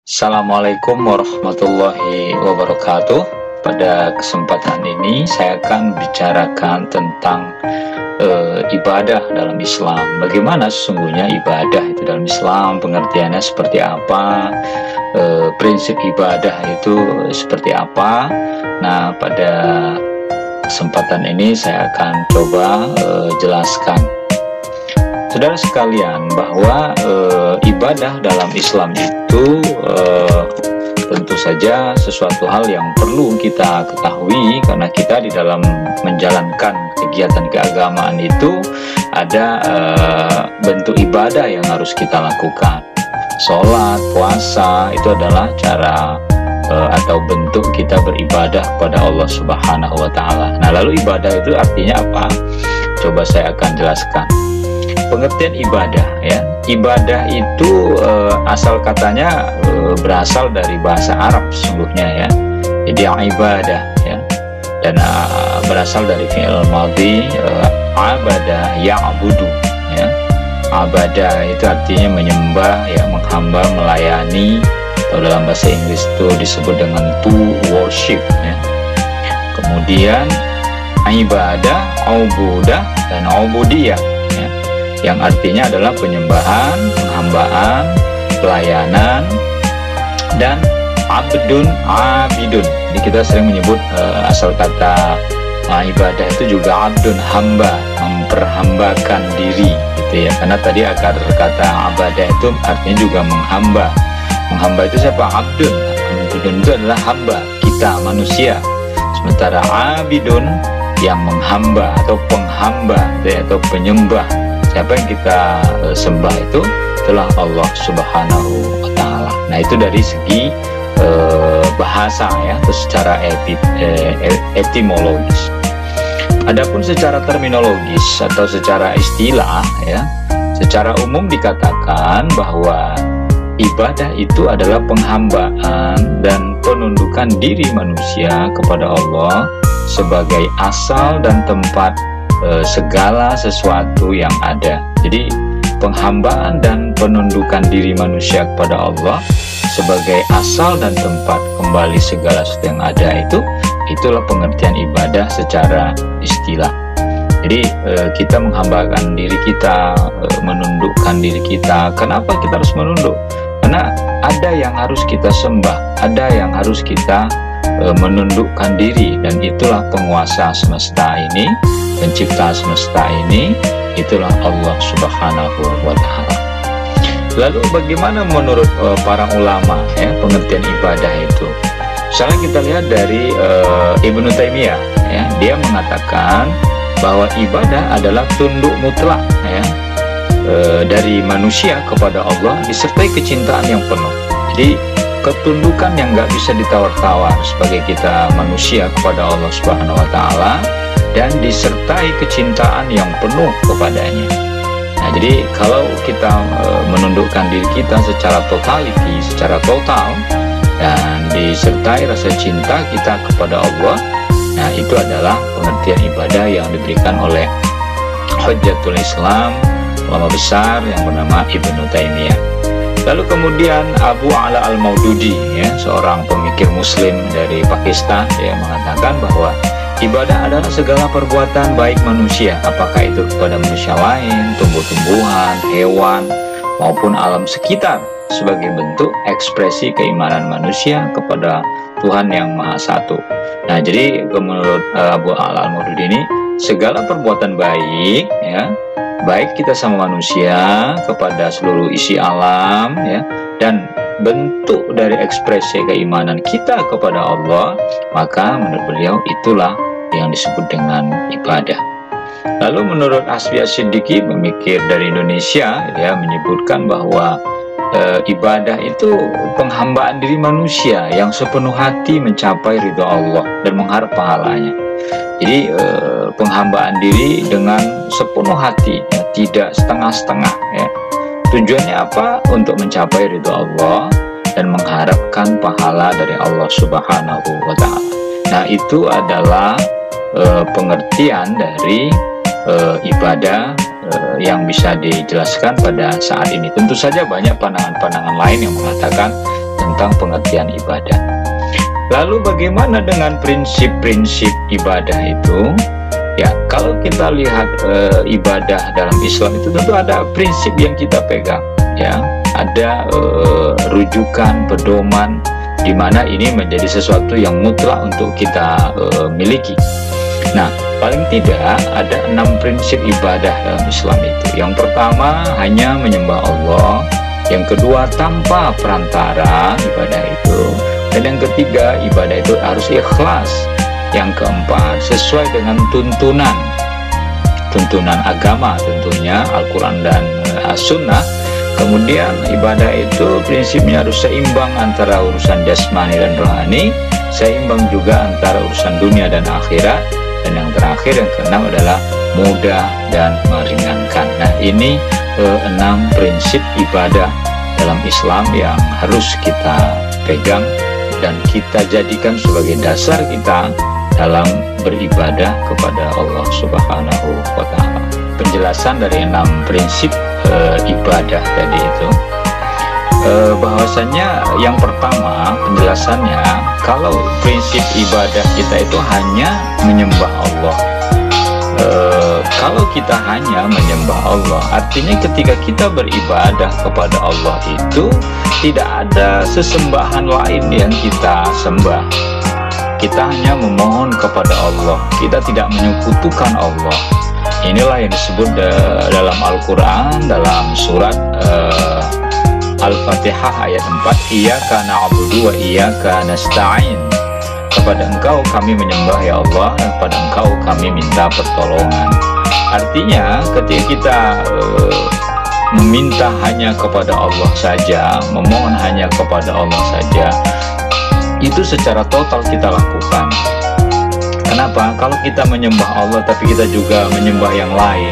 Assalamualaikum warahmatullahi wabarakatuh. Pada kesempatan ini saya akan bicarakan tentang ibadah dalam Islam. Bagaimana sesungguhnya ibadah itu dalam Islam, pengertiannya seperti apa, prinsip ibadah itu seperti apa. Nah, pada kesempatan ini saya akan coba jelaskan, saudara sekalian, bahwa ibadah dalam Islam itu tentu saja sesuatu hal yang perlu kita ketahui, karena kita di dalam menjalankan kegiatan keagamaan itu ada bentuk ibadah yang harus kita lakukan. Sholat, puasa itu adalah cara atau bentuk kita beribadah kepada Allah Subhanahu wa Ta'ala. Nah, lalu ibadah itu artinya apa? Coba saya akan jelaskan. Pengertian ibadah, ya, ibadah itu asal katanya berasal dari bahasa Arab sesungguhnya, ya. Jadi ibadah, ya, dan berasal dari fi'il madhi abada ya'budu, ya. Abada itu artinya menyembah, ya, menghamba, melayani, atau dalam bahasa Inggris itu disebut dengan to worship, ya. Kemudian ibadah, ubudah, dan ubudiyah, ya, yang artinya adalah penyembahan, penghambaan, pelayanan, dan abdun, abidun. Jadi kita sering menyebut asal kata ibadah itu juga abdun, hamba, memperhambakan diri, gitu ya. Karena tadi akar kata abadah itu artinya juga menghamba. Menghamba itu siapa? Abdun. Abdun itu adalah hamba, kita manusia. Sementara abidun yang menghamba atau penghamba, atau penyembah. Siapa yang kita sembah itu adalah Allah Subhanahu wa Ta'ala. Nah, itu dari segi bahasa, ya, atau secara etimologis. Adapun secara terminologis atau secara istilah, ya, secara umum dikatakan bahwa ibadah itu adalah penghambaan dan penundukan diri manusia kepada Allah sebagai asal dan tempat segala sesuatu yang ada. Jadi penghambaan dan penundukan diri manusia kepada Allah sebagai asal dan tempat kembali segala sesuatu yang ada itulah pengertian ibadah secara istilah. Jadi kita menghambakan diri kita, menundukkan diri kita. Kenapa kita harus menunduk? Karena ada yang harus kita sembah, ada yang harus kita menundukkan diri, dan itulah penguasa semesta ini, pencipta semesta ini, itulah Allah Subhanahu wa Ta'ala. Lalu bagaimana menurut para ulama, ya, pengertian ibadah itu? Misalnya kita lihat dari Ibnu Taimiyah, ya, dia mengatakan bahwa ibadah adalah tunduk mutlak, ya, dari manusia kepada Allah disertai kecintaan yang penuh. Jadi ketundukan yang nggak bisa ditawar-tawar sebagai kita manusia kepada Allah Subhanahu wa Ta'ala, dan disertai kecintaan yang penuh kepadanya. Nah, jadi kalau kita menundukkan diri kita secara totality, secara total, dan disertai rasa cinta kita kepada Allah, nah, itu adalah pengertian ibadah yang diberikan oleh Hujjatul Islam, ulama besar yang bernama Ibnu Taimiyah. Lalu kemudian Abu Ala al-Maududi, ya, seorang pemikir muslim dari Pakistan, dia mengatakan bahwa ibadah adalah segala perbuatan baik manusia, apakah itu kepada manusia lain, tumbuh-tumbuhan, hewan, maupun alam sekitar, sebagai bentuk ekspresi keimanan manusia kepada Tuhan yang Maha Satu. Nah, jadi menurut Abu Ala al-Maududi ini, segala perbuatan baik, ya, baik kita sama manusia kepada seluruh isi alam, ya, dan bentuk dari ekspresi keimanan kita kepada Allah, maka menurut beliau itulah yang disebut dengan ibadah. Lalu menurut Hasbi As-Siddiqi, pemikir dari Indonesia, dia menyebutkan bahwa ibadah itu penghambaan diri manusia yang sepenuh hati mencapai ridho Allah dan mengharap pahalanya. Jadi penghambaan diri dengan sepenuh hati, ya, tidak setengah-setengah, ya. Tujuannya apa? Untuk mencapai ridho Allah dan mengharapkan pahala dari Allah Subhanahu wa Ta'ala. Nah, itu adalah pengertian dari ibadah yang bisa dijelaskan pada saat ini. Tentu saja banyak pandangan-pandangan lain yang mengatakan tentang pengertian ibadah. Lalu bagaimana dengan prinsip-prinsip ibadah itu? Ya, kalau kita lihat ibadah dalam Islam itu tentu ada prinsip yang kita pegang, ya. Ada rujukan, pedoman, di mana ini menjadi sesuatu yang mutlak untuk kita miliki. Nah, paling tidak ada 6 prinsip ibadah dalam Islam itu. Yang pertama, hanya menyembah Allah. Yang kedua, tanpa perantara ibadah itu. Dan yang ketiga, ibadah itu harus ikhlas. Yang keempat, sesuai dengan tuntunan agama tentunya, Al-Quran dan As-Sunnah. Kemudian ibadah itu prinsipnya harus seimbang antara urusan jasmani dan rohani, seimbang juga antara urusan dunia dan akhirat. Dan yang terakhir, yang keenam adalah mudah dan meringankan. Nah, ini 6 prinsip ibadah dalam Islam yang harus kita pegang dan kita jadikan sebagai dasar kita dalam beribadah kepada Allah Subhanahu wa Ta'ala. Penjelasan dari 6 prinsip ibadah tadi itu, bahwasanya yang pertama penjelasannya, kalau prinsip ibadah kita itu hanya menyembah Allah. Kalau kita hanya menyembah Allah, artinya ketika kita beribadah kepada Allah itu tidak ada sesembahan lain yang kita sembah. Kita hanya memohon kepada Allah, kita tidak menyekutukan Allah. Inilah yang disebut dalam Al-Quran, dalam surat Al-Fatihah ayat 4, Iyyaka na'budu wa iyyaka nasta'in. Kepada Engkau kami menyembah ya Allah, dan kepada Engkau kami minta pertolongan. Artinya ketika kita meminta hanya kepada Allah saja, memohon hanya kepada Allah saja, itu secara total kita lakukan. Kenapa? Kalau kita menyembah Allah tapi kita juga menyembah yang lain,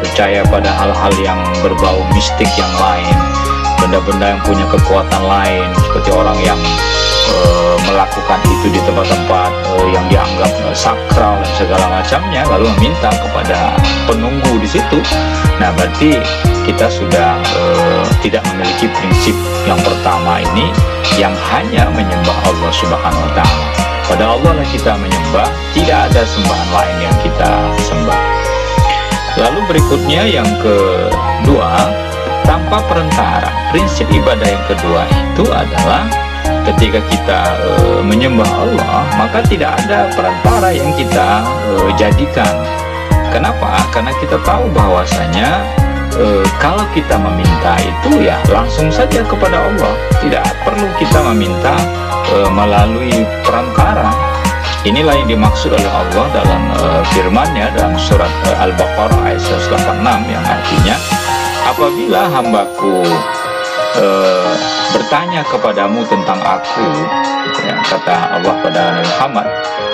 percaya pada hal-hal yang berbau mistik yang lain, benda-benda yang punya kekuatan lain, seperti orang yang melakukan itu di tempat-tempat yang dianggap sakral dan segala macamnya, lalu meminta kepada penunggu di situ. Nah, berarti kita sudah tidak memiliki prinsip yang pertama ini, yang hanya menyembah Allah Subhanahu wa Ta'ala. Pada Allah lah kita menyembah, tidak ada sembahan lain yang kita sembah. Lalu berikutnya yang kedua, tanpa perantara. Prinsip ibadah yang kedua itu adalah ketika kita menyembah Allah, maka tidak ada perantara yang kita jadikan. Kenapa? Karena kita tahu bahwasanya kalau kita meminta itu ya langsung saja kepada Allah, tidak perlu kita meminta melalui perantara. Inilah yang dimaksud oleh Allah dalam firman-Nya dalam surat Al-Baqarah ayat 186, yang artinya, apabila hambaku bertanya kepadamu tentang aku, ya, kata Allah pada Nabi Muhammad,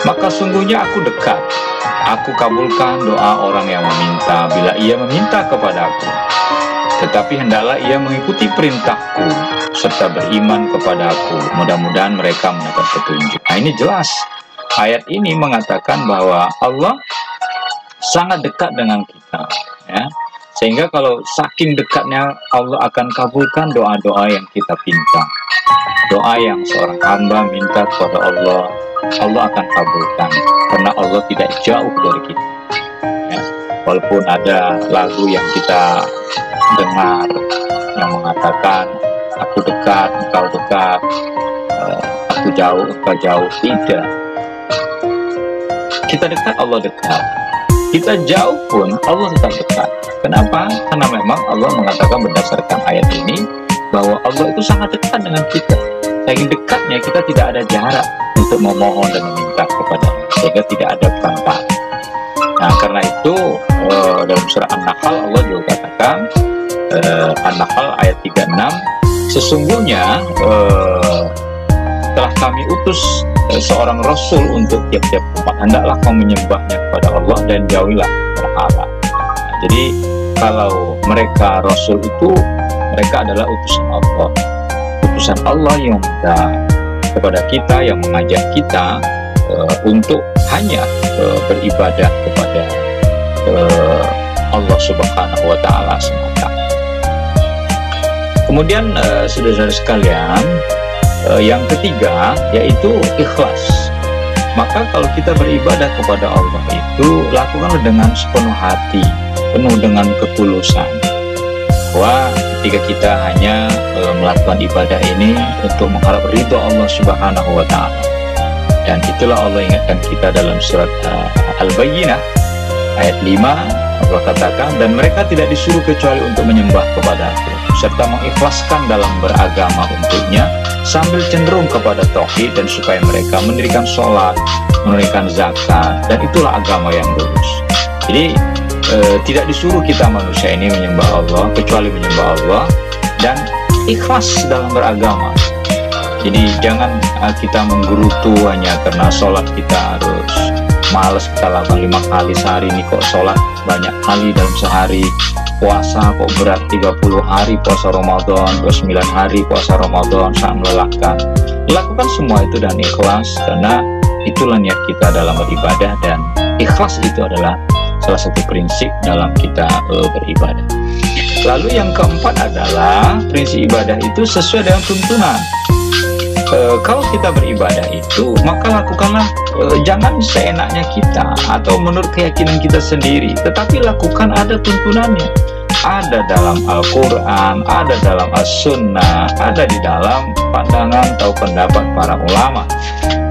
maka sungguhnya aku dekat, aku kabulkan doa orang yang meminta bila ia meminta kepadaku. Tetapi hendaklah ia mengikuti perintahku serta beriman kepadaku, mudah-mudahan mereka mendapat petunjuk. Nah, ini jelas ayat ini mengatakan bahwa Allah sangat dekat dengan kita, ya. Sehingga kalau saking dekatnya, Allah akan kabulkan doa-doa yang kita pinta. Doa yang seorang hamba minta kepada Allah, Allah akan kabulkan, karena Allah tidak jauh dari kita, ya. Walaupun ada lagu yang kita dengar yang mengatakan aku dekat, engkau dekat, aku jauh, engkau jauh, tidak. Kita dekat, Allah dekat. Kita jauh pun Allah tetap dekat. Kenapa? Karena memang Allah mengatakan berdasarkan ayat ini bahwa Allah itu sangat dekat dengan kita. Saking dekatnya kita tidak ada jarak untuk memohon dan meminta kepada Allah, sehingga tidak ada perantara. Nah, karena itu dalam surah An-Nahl Allah juga katakan, An-Nahl ayat 36, sesungguhnya telah kami utus seorang Rasul untuk tiap-tiap umat, hendaklah kau menyembahnya kepada Allah dan jauhilah berhala. Nah, jadi kalau mereka Rasul itu, mereka adalah utusan Allah. Utusan Allah yang minta kepada kita, yang mengajak kita untuk hanya beribadah kepada Allah Subhanahu wa Ta'ala semata. Kemudian saudara-saudara sekalian, yang ketiga yaitu ikhlas. Maka kalau kita beribadah kepada Allah itu lakukanlah dengan sepenuh hati, penuh dengan ketulusan. Bahwa ketika kita hanya melakukan ibadah ini untuk mengharap ridho Allah Subhanahu wa Ta'ala. Dan itulah Allah ingatkan kita dalam surat Al-Bayyinah ayat 5. Allah katakan, dan mereka tidak disuruh kecuali untuk menyembah kepada-Ku serta mengikhlaskan dalam beragama untuknya, sambil cenderung kepada tauhid, dan supaya mereka mendirikan sholat, menunaikan zakat, dan itulah agama yang lurus. Jadi tidak disuruh kita manusia ini menyembah Allah kecuali menyembah Allah dan ikhlas dalam beragama. Jadi jangan kita menggerutu hanya karena sholat kita harus males kita lakukan 5 kali sehari, ini kok sholat banyak kali dalam sehari, puasa kok berat 30 hari puasa Ramadan, 29 hari puasa Ramadan, sangat melelahkan. Lakukan semua itu dan ikhlas, karena itulah niat kita dalam beribadah, dan ikhlas itu adalah salah satu prinsip dalam kita beribadah. Lalu yang keempat adalah prinsip ibadah itu sesuai dengan tuntunan. Kalau kita beribadah itu, maka lakukanlah jangan seenaknya kita atau menurut keyakinan kita sendiri, tetapi lakukan ada tuntunannya. Ada dalam Al-Quran, ada dalam As-Sunnah, ada di dalam pandangan atau pendapat para ulama.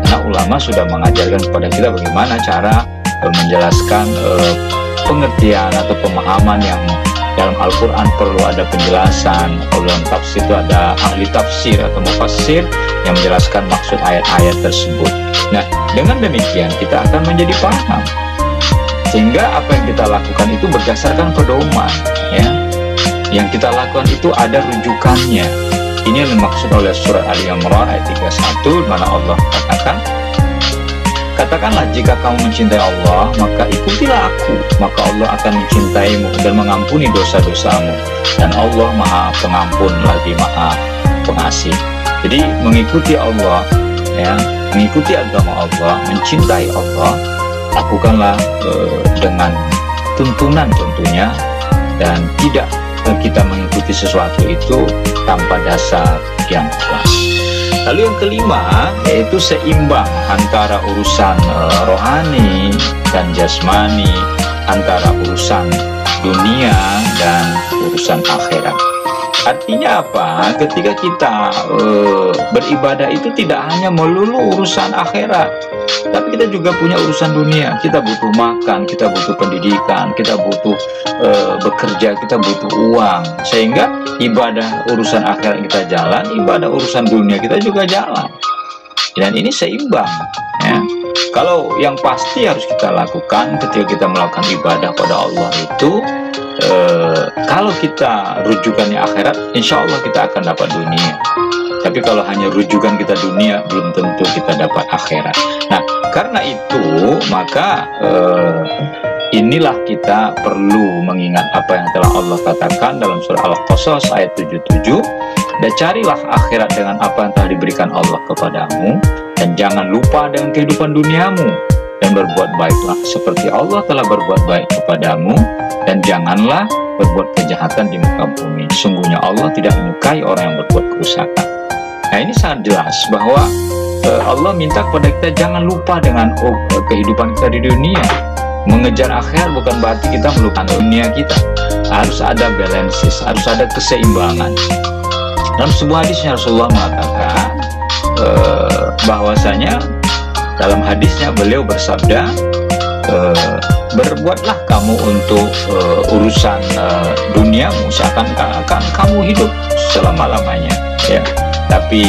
Karena ulama sudah mengajarkan kepada kita bagaimana cara menjelaskan pengertian atau pemahaman yang dalam Al-Quran perlu ada penjelasan. Kalau dalam tafsir itu ada ahli tafsir atau mufassir yang menjelaskan maksud ayat-ayat tersebut. Nah, dengan demikian kita akan menjadi paham, sehingga apa yang kita lakukan itu berdasarkan pedoman, ya. Yang kita lakukan itu ada rujukannya. Ini yang dimaksud oleh surat Ali Imran ayat 31, mana Allah katakan, katakanlah jika kamu mencintai Allah, maka ikutilah aku, maka Allah akan mencintaimu dan mengampuni dosa-dosamu, dan Allah Maha Pengampun lagi Maha Pengasih. Jadi mengikuti Allah, ya, mengikuti agama Allah, mencintai Allah, lakukanlah dengan tuntunan tentunya, dan tidak kita mengikuti sesuatu itu tanpa dasar yang kuat. Lalu yang kelima yaitu seimbang antara urusan rohani dan jasmani, antara urusan dunia dan urusan akhirat. Artinya apa? Ketika kita beribadah itu tidak hanya melulu urusan akhirat, tapi kita juga punya urusan dunia. Kita butuh makan, kita butuh pendidikan, kita butuh bekerja, kita butuh uang. Sehingga ibadah urusan akhirat kita jalan, ibadah urusan dunia kita juga jalan. Dan ini seimbang, ya. Kalau yang pasti harus kita lakukan ketika kita melakukan ibadah pada Allah itu, kalau kita rujukannya akhirat, insya Allah kita akan dapat dunia. Tapi kalau hanya rujukan kita dunia, belum tentu kita dapat akhirat. Nah, karena itu maka inilah kita perlu mengingat apa yang telah Allah katakan dalam surah Al-Qasas ayat 77, dan carilah akhirat dengan apa yang telah diberikan Allah kepadamu, dan jangan lupa dengan kehidupan duniamu, dan berbuat baiklah seperti Allah telah berbuat baik kepadamu, dan janganlah berbuat kejahatan di muka bumi. Sungguhnya Allah tidak menyukai orang yang berbuat kerusakan. Nah, ini sangat jelas bahwa Allah minta kepada kita jangan lupa dengan kehidupan kita di dunia. Mengejar akhirat bukan berarti kita melupakan dunia kita. Harus ada balances, harus ada keseimbangan. Dalam sebuah hadisnya Rasulullah mengatakan bahwasanya dalam hadisnya beliau bersabda, berbuatlah kamu untuk urusan duniamu seakan-akan kamu hidup selama-lamanya, ya. Tapi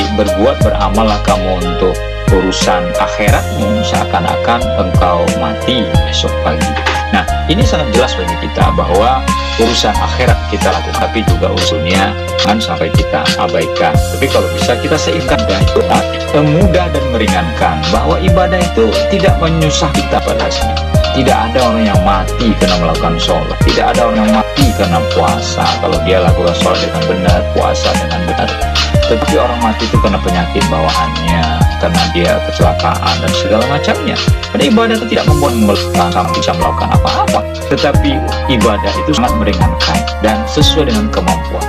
beramallah kamu untuk urusan akhiratmu seakan-akan engkau mati besok pagi. Nah, ini sangat jelas bagi kita bahwa urusan akhirat kita lakukan, tapi juga urusannya jangan sampai kita abaikan. Tapi kalau bisa kita seimbangkan, dan itu mudah dan meringankan, bahwa ibadah itu tidak menyusah kita padanya. Tidak ada orang yang mati karena melakukan sholat, tidak ada orang yang mati karena puasa kalau dia lakukan sholat dengan benar, puasa dengan benar. Tetapi orang mati itu karena penyakit bawaannya, karena dia kecelakaan dan segala macamnya. Karena ibadah itu tidak membuat kamu bisa melakukan apa-apa, tetapi ibadah itu sangat meringankan dan sesuai dengan kemampuan.